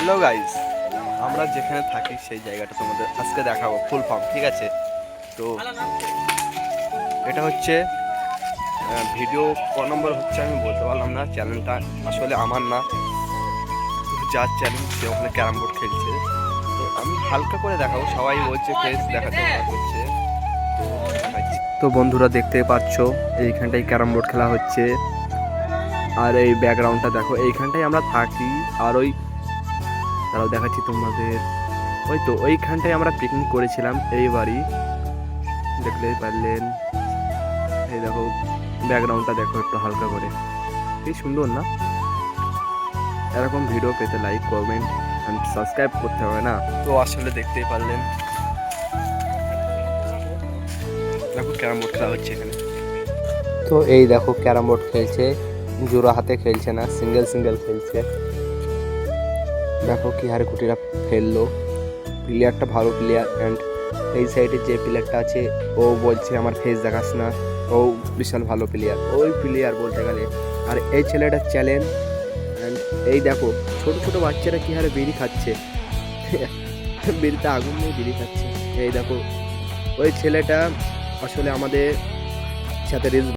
Hello guys, আমরা যেখানে থাকি সেই জায়গাটা তোমাদের আজকে দেখাবো ফুল ফর্ম। ঠিক আছে, তো এটা হচ্ছে ভিডিও ক নম্বর হচ্ছে আমি বলতে পারলাম না। চ্যানেলটা আসলে আমার না, তো যার চ্যানেল সে ওখানে ক্যারাম বোর্ড খেলছে, তো আমি হালকা করে দেখাবো। সবাই বলছে ফেস দেখাতে ভালো করছে, তো দেখাচ্ছি। তো বন্ধুরা দেখতে পাচ্ছ এইখানটায় ক্যারাম বোর্ড খেলা হচ্ছে, আর এই ব্যাকগ্রাউন্ডটা দেখো, এইখানটায় আমরা থাকি। আর ওই তারাও দেখাচ্ছি তোমাদের, ওই তো ওইখানটায় আমরা পিকনিক করেছিলাম এই বাড়ি, দেখলেই পারলেন। এই দেখো ব্যাকগ্রাউন্ডটা দেখো একটু হালকা করে, কি সুন্দর না? এরকম ভিডিও পেতে লাইক কমেন্ট অ্যান্ড সাবস্ক্রাইব করতে হবে না? তো আসলে দেখতেই পারলেন, দেখো ক্যারাম বোর্ড খেলা হচ্ছে এখানে। তো এই দেখো ক্যারাম বোর্ড খেলছে, জোড়া হাতে খেলছে না, সিঙ্গেল সিঙ্গেল খেলছে। দেখো কি হারে কুটিরা ফেললো, প্লেয়ারটা ভালো প্লেয়ার। অ্যান্ড এই সাইডে যে প্লেয়ারটা আছে ও বলছে আমার ফেস দেখাস না, ও বিশাল ভালো প্লেয়ার, ওই প্লেয়ার বলতে গেলে। আর এই ছেলেটা চ্যালেঞ্জ। অ্যান্ড এই দেখো ছোট ছোট বাচ্চারা কি হারে বিড়ি খাচ্ছে, বিড়িতে আগুন নিয়ে বিড়ি খাচ্ছে। এই দেখো ওই ছেলেটা আসলে আমাদের সাথে রিলস